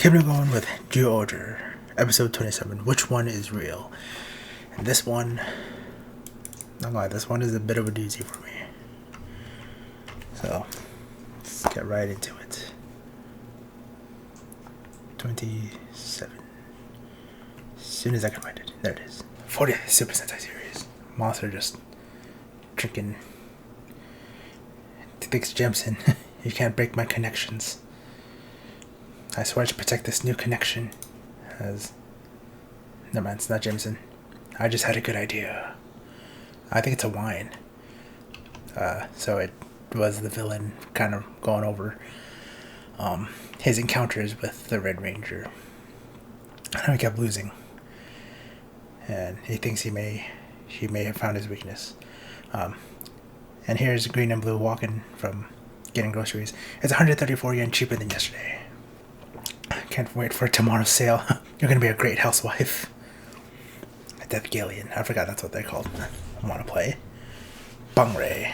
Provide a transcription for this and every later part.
Keeping it going with Zyuohger, episode 27. Which one is real? And this one, not gonna lie, this one is a bit of a doozy for me. So, let's get right into it. 27. As soon as I can find it. There it is. 40th Super Sentai series. Monster just drinking. Thinks Jemson. You can't break my connections. I swear to protect this new connection. Never mind, it's not Jameson. I just had a good idea. I think it's a wine. So it was the villain kind of going over his encounters with the Red Ranger. I know he kept losing. And he thinks he may have found his weakness. And here's Green and Blue walking from getting groceries. It's 134 yen cheaper than yesterday. Can't wait for tomorrow's sale. You're gonna be a great housewife. A Death Galleon. I forgot that's what they're called. I wanna play. Bungray.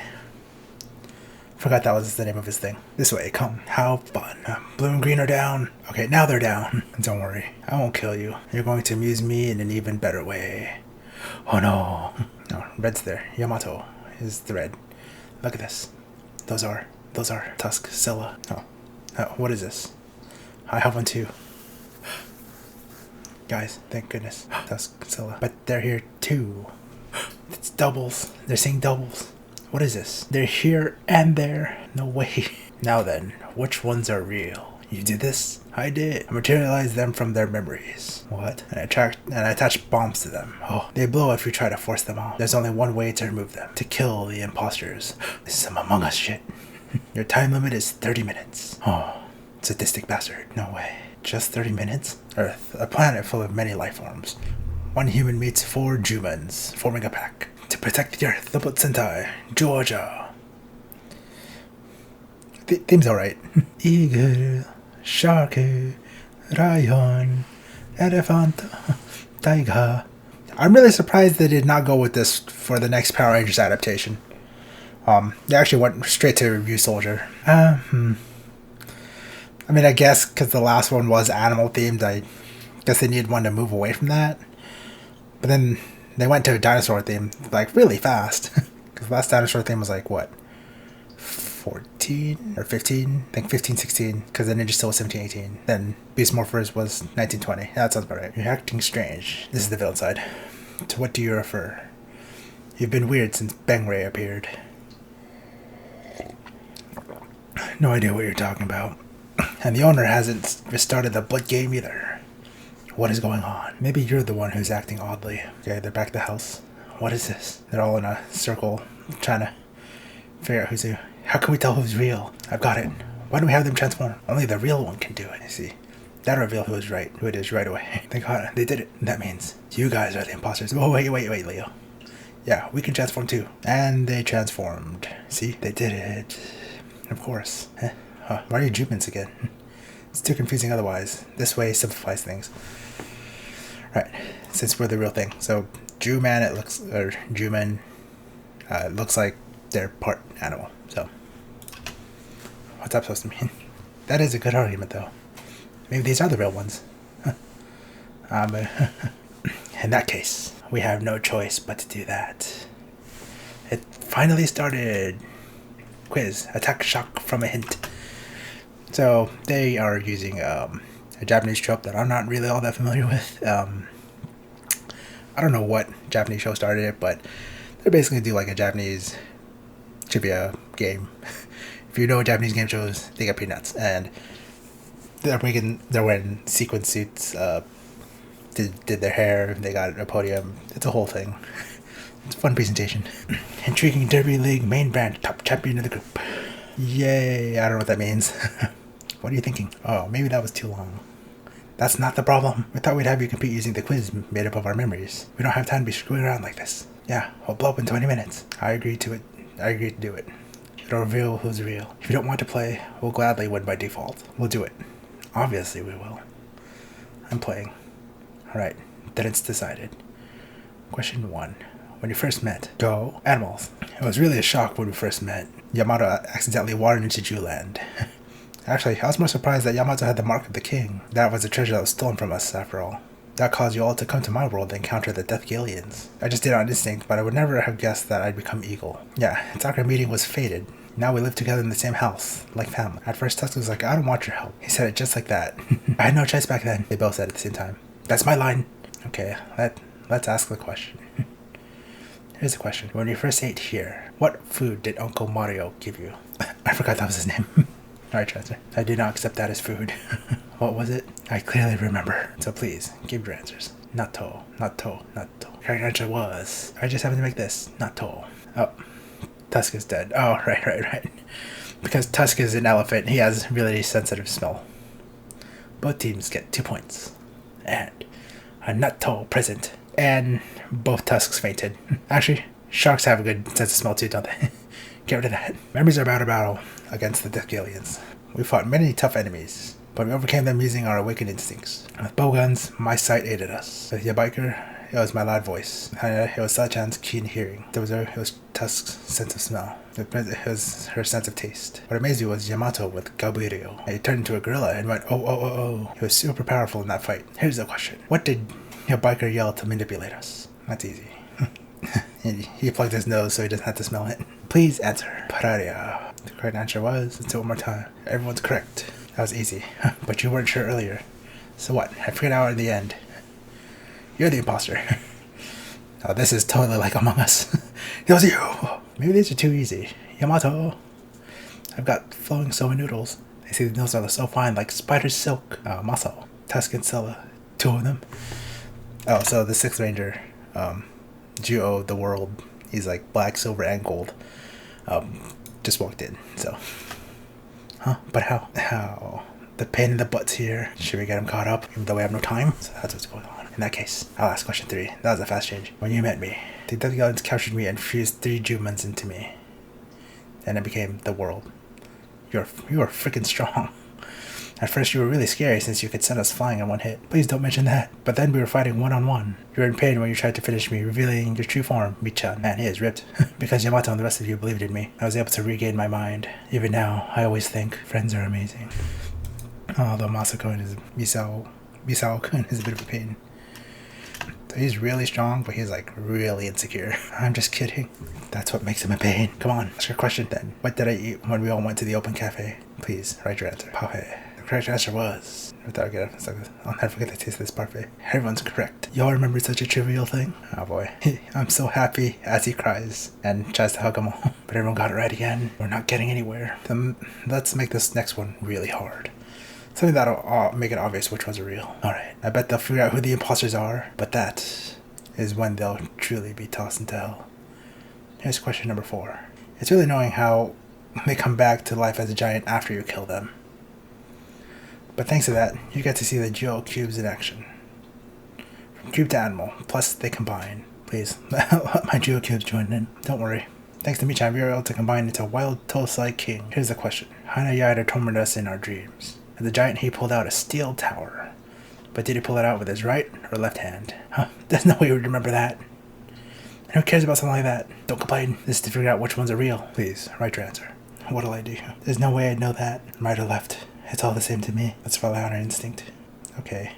Forgot that was the name of his thing. This way, come. How fun. Blue and green are down. Okay, now they're down. Don't worry. I won't kill you. You're going to amuse me in an even better way. Oh no. No, red's there. Yamato is the red. Look at this. Those are Tuskzilla. Oh, what is this? I have one too. Guys, thank goodness. Tuskzilla. But they're here too. It's doubles. They're saying doubles. What is this? They're here and there. No way. Now then, which ones are real? You did this? I did. I materialized them from their memories. What? And I attached bombs to them. Oh, they blow if you try to force them off. There's only one way to remove them. To kill the imposters. This is some Among Us shit. Your time limit is 30 minutes. Oh, sadistic bastard. No way. Just 30 minutes? Earth, a planet full of many life forms. One human meets 4 humans, forming a pack. To protect the Earth, the Blood Sentai, Zyuohger. Theme's alright. Eagle, shark, lion, elephant, tiger. I'm really surprised they did not go with this for the next Power Rangers adaptation. They actually went straight to Zyuohger. I mean, I guess because the last one was animal themed, I guess they needed one to move away from that. But then they went to a dinosaur theme, like, really fast. Because the last dinosaur theme was like, what? 14 or 15? I think 15, 16. Because then Ninja Steel was 17, 18. Then Beast Morphers was 19, 20. That sounds about right. You're acting strange. This is the villain side. To what do you refer? You've been weird since Bangray appeared. No idea what you're talking about. And the owner hasn't restarted the blood game either. What is going on? Maybe you're the one who's acting oddly. Okay, they're back at the house. What is this? They're all in a circle trying to figure out who's who. How can we tell who's real? I've got it. Why do we have them transform? Only the real one can do it. I see. That'll reveal who it is right away. Thank God, they did it. That means you guys are the imposters. Oh, wait, Leo. Yeah, we can transform too. And they transformed. See, they did it. Of course. Why are you Jumans again? It's too confusing otherwise. This way simplifies things. Right, since we're the real thing. So, Juman, it looks like they're part animal. So, what's that supposed to mean? That is a good argument, though. Maybe these are the real ones. In that case, we have no choice but to do that. It finally started. Quiz. Attack shock from a hint. So, they are using a Japanese trope that I'm not really all that familiar with. I don't know what Japanese show started it, but they're basically do like a Japanese trivia game. If you know Japanese game shows, they get pretty nuts. And they're wearing sequin suits, did their hair, they got a podium. It's a whole thing. It's a fun presentation. Intriguing Derby League main brand, top champion of the group. Yay, I don't know what that means. What are you thinking? Oh, maybe that was too long. That's not the problem. We thought we'd have you compete using the quiz made up of our memories. We don't have time to be screwing around like this. Yeah, we'll blow up in 20 minutes. I agree to do it. It'll reveal who's real. If you don't want to play, we'll gladly win by default. We'll do it. Obviously we will. I'm playing. Alright, then it's decided. Question 1. When you first met, go animals. It was really a shock when we first met. Yamato accidentally wandered into Jewland. Actually, I was more surprised that Yamato had the mark of the king. That was a treasure that was stolen from us, after all. That caused you all to come to my world and encounter the Death Aliens. I just did it on instinct, but I would never have guessed that I'd become Eagle. Yeah, our meeting was fated. Now we live together in the same house, like family. At first, Tusk was like, I don't want your help. He said it just like that. I had no choice back then. They both said it at the same time. That's my line. Okay, let's ask the question. Here's the question. When you first ate here, what food did Uncle Mario give you? I forgot that was his name. Alright, Transfer. I do not accept that as food. What was it? I clearly remember. So please, give your answers. Natto. Correct answer was. I just happened to make this. Natto. Oh. Tusk is dead. Oh, right. Because Tusk is an elephant, he has really sensitive smell. Both teams get 2 points. And a natto present. And both Tusks fainted. Actually, sharks have a good sense of smell too, don't they? Get rid of that. Memories are about a battle against the Death Aliens. We fought many tough enemies, but we overcame them using our awakened instincts. With bowguns, my sight aided us. With Zyuohger, it was my loud voice. It was Sachan's keen hearing. It was Tusk's sense of smell. It was her sense of taste. What amazed me was Yamato with Gaburio. He turned into a gorilla and went, oh. He was super powerful in that fight. Here's the question. What did Zyuohger yell to manipulate us? That's easy. He plugged his nose so he doesn't have to smell it. Please answer. Pararia. The correct answer was, let's do it one more time. Everyone's correct. That was easy. But you weren't sure earlier. So what? I figured out in the end. You're the imposter. Oh, this is totally like Among Us. It was you. Maybe these are too easy. Yamato. I've got flowing soba noodles. I see the noodles are so fine, like spider silk. Maso. Tusk and Scylla. 2 of them. Oh, so the 6th Ranger, Zyuohger the world, he's like black, silver, and gold. Just walked in, so. Huh? But how? How? The pain in the butt's here. Should we get him caught up, even though we have no time? So that's what's going on. In that case, I'll ask question 3. That was a fast change. When you met me, the Death Aliens captured me and fused 3 humans into me. And I became the world. You are freaking strong. At first you were really scary since you could send us flying in one hit. Please don't mention that. But then we were fighting one-on-one. You were in pain when you tried to finish me, revealing your true form, Michan. Man, he is ripped. Because Yamato and the rest of you believed in me, I was able to regain my mind. Even now, I always think friends are amazing. Although Masako-kun is Misao-kun is a bit of a pain. So he's really strong, but he's like really insecure. I'm just kidding. That's what makes him a pain. Come on, ask your question then. What did I eat when we all went to the open cafe? Please, write your answer. Parfait. The correct answer was... I'll never forget the taste of this parfait. Everyone's correct. Y'all remember such a trivial thing? Oh boy. I'm so happy as he cries and tries to hug them all. But everyone got it right again. We're not getting anywhere. Then let's make this next one really hard. Something that'll make it obvious which ones are real. Alright, I bet they'll figure out who the imposters are, but that is when they'll truly be tossed into hell. Here's question number 4. It's really annoying how they come back to life as a giant after you kill them. But thanks to that, you get to see the Zyuohger cubes in action. From cube to animal, plus they combine. Please, let my Zyuohger cubes join in. Don't worry. Thanks to Michan, we were able to combine into a wild Tosai king. Here's the question. Hana Yaida tormented us in our dreams. And the giant, he pulled out a steel tower. But did he pull it out with his right or left hand? Huh, there's no way you would remember that. And who cares about something like that? Don't complain. This is to figure out which ones are real. Please, write your answer. What'll I do? There's no way I'd know that. Right or left. It's all the same to me. Let's follow our instinct. Okay.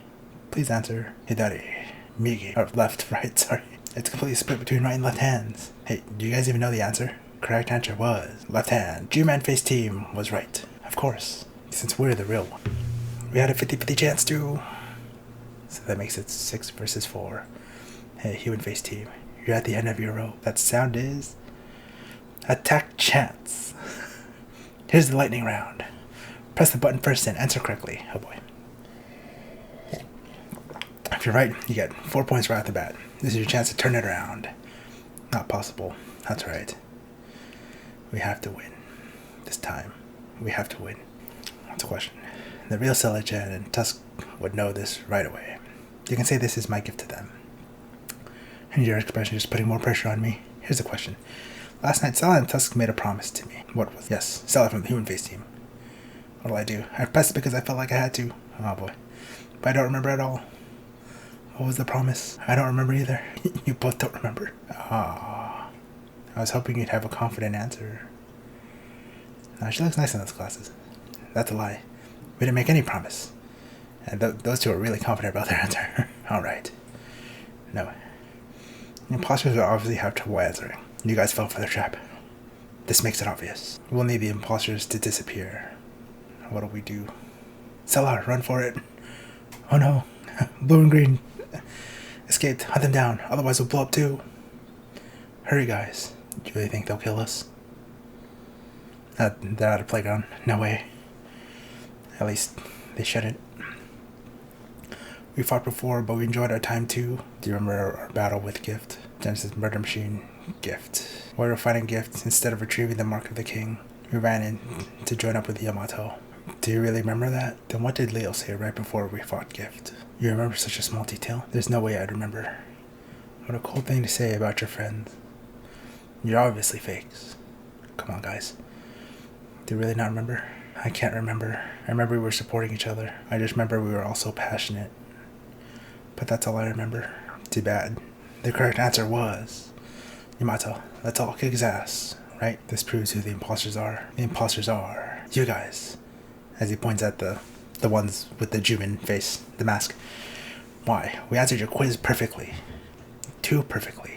Please answer. Hidari. Migi. Or left, right, sorry. It's completely split between right and left hands. Hey, do you guys even know the answer? Correct answer was left hand. G-Man face team was right. Of course. Since we're the real one. We had a 50-50 chance to. So that makes it 6 versus 4. Hey, human face team. You're at the end of your row. That sound is... attack chance. Here's the lightning round. Press the button first and answer correctly. Oh boy. If you're right, you get 4 points right off the bat. This is your chance to turn it around. Not possible. That's right. We have to win. This time, we have to win. That's a question. The real Sela-chan and Tusk would know this right away. You can say this is my gift to them. And your expression is just putting more pressure on me. Here's the question. Last night, Sela and Tusk made a promise to me. What was it? Yes, Sela from the human face team. What'll I do? I pressed it because I felt like I had to. Oh boy. But I don't remember at all. What was the promise? I don't remember either. You both don't remember. Ah. I was hoping you'd have a confident answer. She looks nice in those glasses. That's a lie. We didn't make any promise. And those two are really confident about their answer. Alright. No. The imposters will obviously have trouble answering. You guys fell for their trap. This makes it obvious. We'll need the imposters to disappear. What do we do? Sell out, run for it. Oh no. Blue and green escaped. Hunt them down. Otherwise we'll blow up too. Hurry, guys. Do you really think they'll kill us? They're at a playground. No way. At least they shouldn't. We fought before, but we enjoyed our time too. Do you remember our battle with Gift? Genesis Murder Machine, Gift. While we were fighting Gift, instead of retrieving the Mark of the King, we ran in to join up with Yamato. Do you really remember that? Then what did Leo say right before we fought Gift? You remember such a small detail? There's no way I'd remember. What a cool thing to say about your friends. You're obviously fakes. Come on, guys. Do you really not remember? I can't remember. I remember we were supporting each other. I just remember we were all so passionate. But that's all I remember. Too bad. The correct answer was Yamato. Let's all kick his ass, right? This proves who the imposters are. The imposters are you guys. As he points at the ones with the Jumin face, the mask. Why? We answered your quiz perfectly. Too perfectly.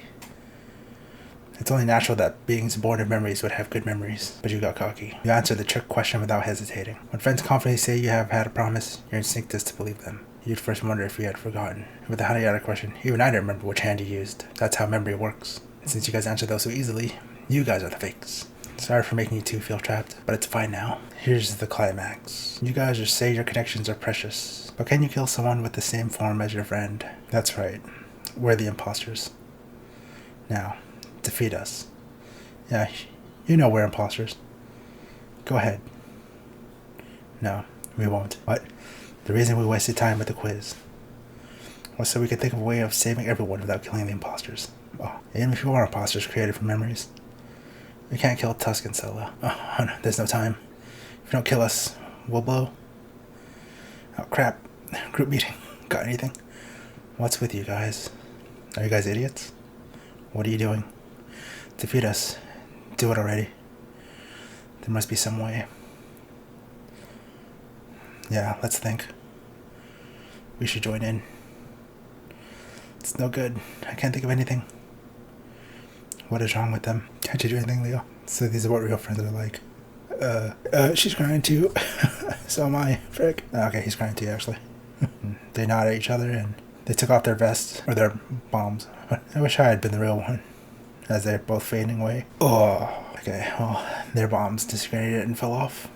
It's only natural that beings born of memories would have good memories, but you got cocky. You answered the trick question without hesitating. When friends confidently say you have had a promise, your instinct is to believe them. You'd first wonder if you had forgotten. With the Hanayata question, even I didn't remember which hand you used. That's how memory works. And since you guys answered those so easily, you guys are the fakes. Sorry for making you two feel trapped, but it's fine now. Here's the climax. You guys just say your connections are precious, but can you kill someone with the same form as your friend? That's right. We're the imposters. Now, defeat us. Yeah, you know we're imposters. Go ahead. No, we won't. What? The reason we wasted time with the quiz was so we could think of a way of saving everyone without killing the imposters. Oh, even if you are imposters created from memories, we can't kill Tusk and Sella. Oh, no, there's no time. If you don't kill us, we'll blow. Oh, crap. Group meeting. Got anything? What's with you guys? Are you guys idiots? What are you doing? Defeat us. Do it already. There must be some way. Yeah, let's think. We should join in. It's no good. I can't think of anything. What is wrong with them? Can't you do anything, Leo? So these are what real friends are like. She's crying too. So am I. Frick. Okay, he's crying too, actually. They nod at each other and they took off their vests, or their bombs. I wish I had been the real one, as they're both fading away. Oh, okay, well, their bombs disintegrated and fell off.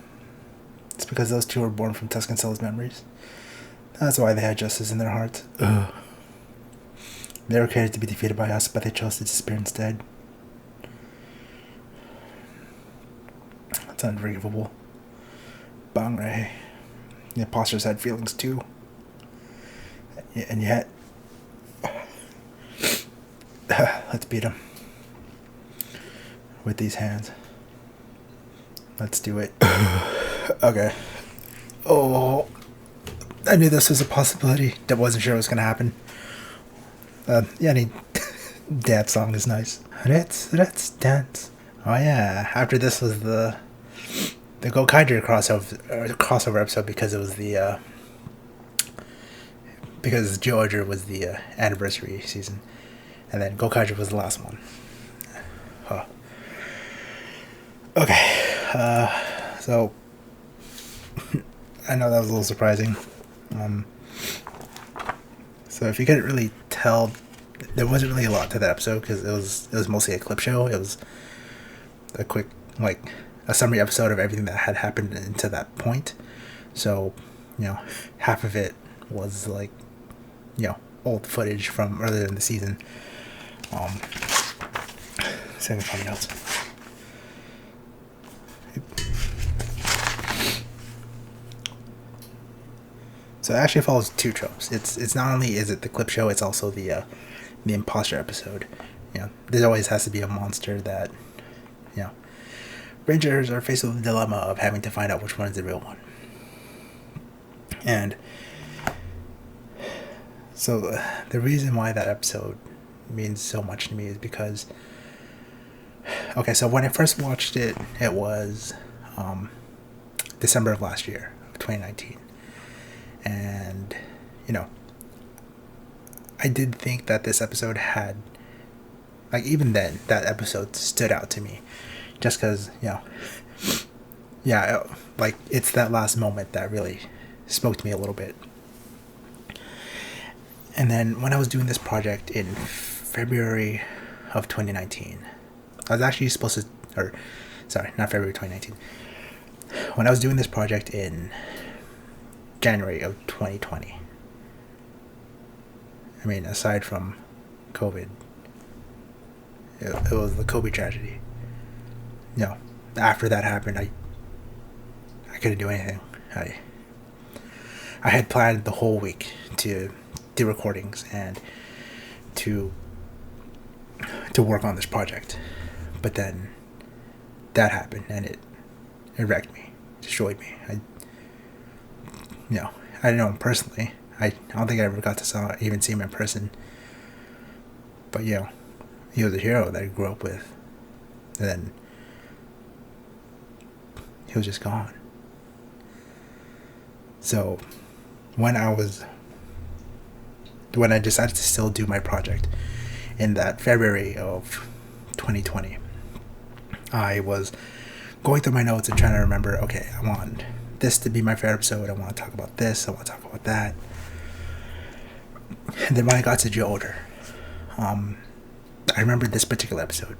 It's because those two were born from Tusk and Sella's memories. That's why they had justice in their hearts. Ugh. They were created to be defeated by us, but they chose to disappear instead. That's unforgivable. Bangre. The imposters had feelings too. And yet... let's beat them. With these hands. Let's do it. Okay. Oh, I knew this was a possibility. I wasn't sure it was going to happen. Yeah, any dance song is nice. Let's dance. Oh yeah, after this was the Gokaiger crossover episode because it was because Zyuohger was the anniversary season, and then Gokaiger was the last one. Huh. Okay, so I know that was a little surprising. So if you couldn't really tell, there wasn't really a lot to that episode because it was mostly a clip show. It was a quick, like, a summary episode of everything that had happened until that point. So, half of it was like, old footage from earlier in the season. Second funny notes. So it actually follows two tropes. It's not only is it the clip show, it's also the imposter episode. There always has to be a monster that, Rangers are faced with the dilemma of having to find out which one is the real one. And so the reason why that episode means so much to me is because, okay, so when I first watched it, it was December of last year. 2019. And, I did think that this episode had, like, even then, that episode stood out to me. Just because, yeah, like, it's that last moment that really spoke to me a little bit. And then when I was doing this project in February of 2019, I was actually supposed to, or, sorry, not February 2019. When I was doing this project in January of 2020, I mean, aside from COVID, it was the Kobe tragedy. After that happened, I couldn't do anything. I had planned the whole week to do recordings and to work on this project, but then that happened and it wrecked me, destroyed me. I didn't know him personally. I don't think I ever got to even see him in person. But he was a hero that I grew up with, and then he was just gone. So when I decided to still do my project in that February of 2020, I was going through my notes and trying to remember, okay, I want this to be my favorite episode, I want to talk about this, I want to talk about that. And then when I got to Zyuohger, I remember this particular episode.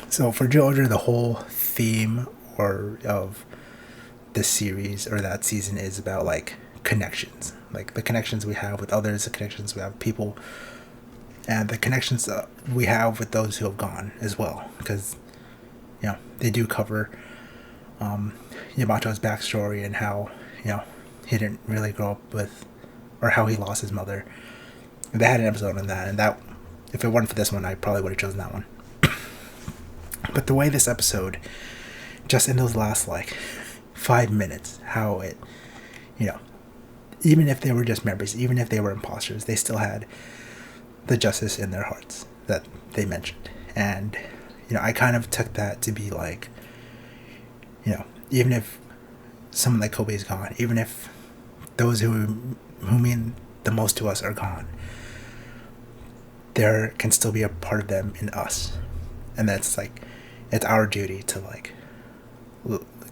So for Zyuohger, the whole theme of this series or that season is about like connections, like the connections we have with others, the connections we have with people, and the connections we have with those who have gone as well, because they do cover Yamato's backstory and how he didn't really grow up with, or how he lost his mother. They had an episode on that, and that, if it weren't for this one, I probably would have chosen that one. But the way this episode, just in those last 5 minutes, how it, even if they were just members, even if they were imposters, they still had the justice in their hearts that they mentioned. And I kind of took that to be like, even if someone like Kobe is gone, even if those who mean the most to us are gone, there can still be a part of them in us, and that's it's our duty to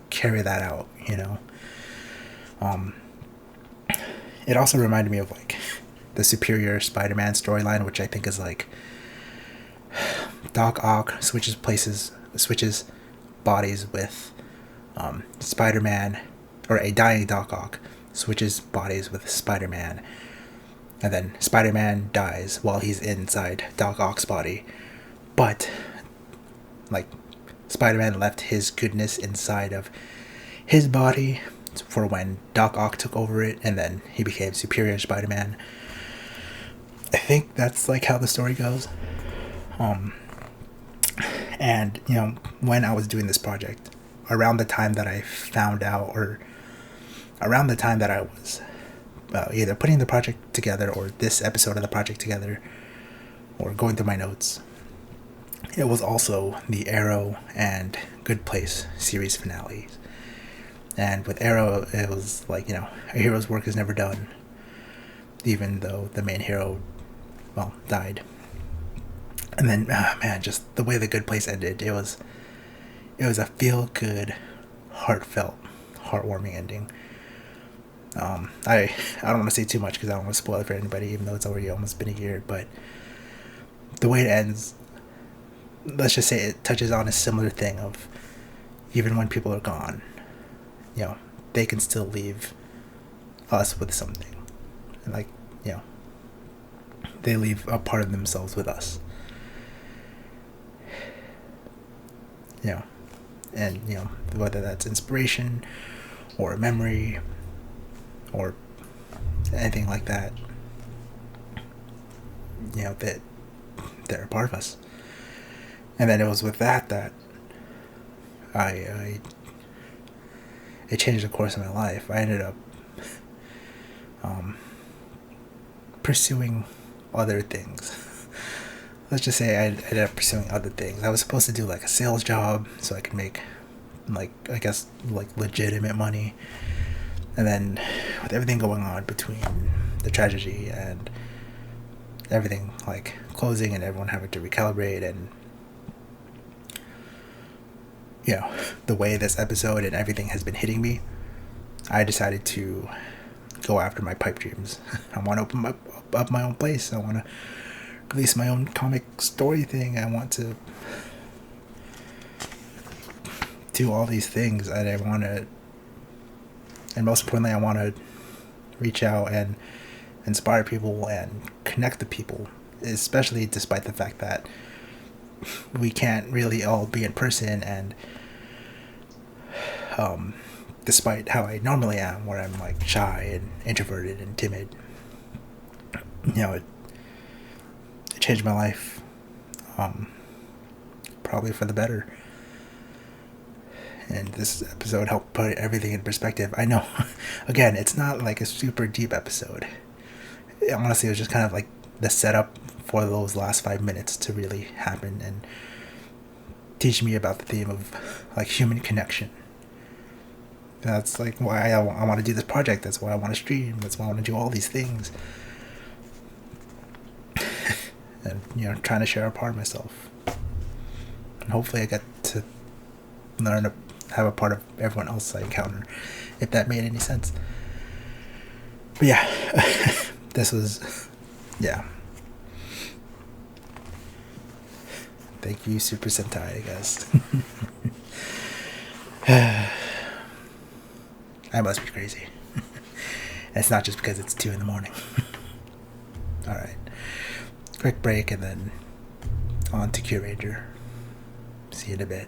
carry that out. It also reminded me of the Superior Spider-Man storyline, which I think is Doc Ock switches bodies with Spider-Man, or a dying Doc Ock switches bodies with Spider-Man, and then Spider-Man dies while he's inside Doc Ock's body, but Spider-Man left his goodness inside of his body for when Doc Ock took over it, and then he became Superior Spider-Man. I think that's how the story goes. And when I was doing this project, around the time that I found out, or around the time that I was either putting the project together, or this episode of the project together, or going through my notes, it was also the Arrow and Good Place series finales. And with Arrow, it was a hero's work is never done, even though the main hero, died. And then, just the way the Good Place ended, it was a feel-good, heartfelt, heartwarming ending. I don't want to say too much because I don't want to spoil it for anybody, even though it's already almost been a year, but the way it ends, let's just say it touches on a similar thing of, even when people are gone, they can still leave us with something. And they leave a part of themselves with us. And whether that's inspiration or memory or anything like that, that they're a part of us. And then it was with that it changed the course of my life. I ended up pursuing other things. Let's just say I ended up pursuing other things. I was supposed to do a sales job so I could make like, I guess, like legitimate money. And then with everything going on between the tragedy and everything like closing and everyone having to recalibrate, and the way this episode and everything has been hitting me, I decided to go after my pipe dreams. I want to open up my own place. I want to release my own comic story thing. I want to do all these things, and I want to, and most importantly, I want to reach out and inspire people and connect the people, especially despite the fact that we can't really all be in person, and despite how I normally am, where I'm like shy and introverted and timid, it changed my life, probably for the better. And this episode helped put everything in perspective. I know, again, it's not like a super deep episode. Honestly, it was just kind of like the setup for those last 5 minutes to really happen and teach me about the theme of like human connection. That's like why I want to do this project. That's why I want to stream. That's why I want to do all these things. And trying to share a part of myself. And hopefully I get to learn to have a part of everyone else I encounter, if that made any sense. But yeah, this was, yeah. Thank you, Super Sentai, I guess. I must be crazy. And it's not just because it's 2 a.m. Alright. Quick break and then on to Q Ranger. See you in a bit.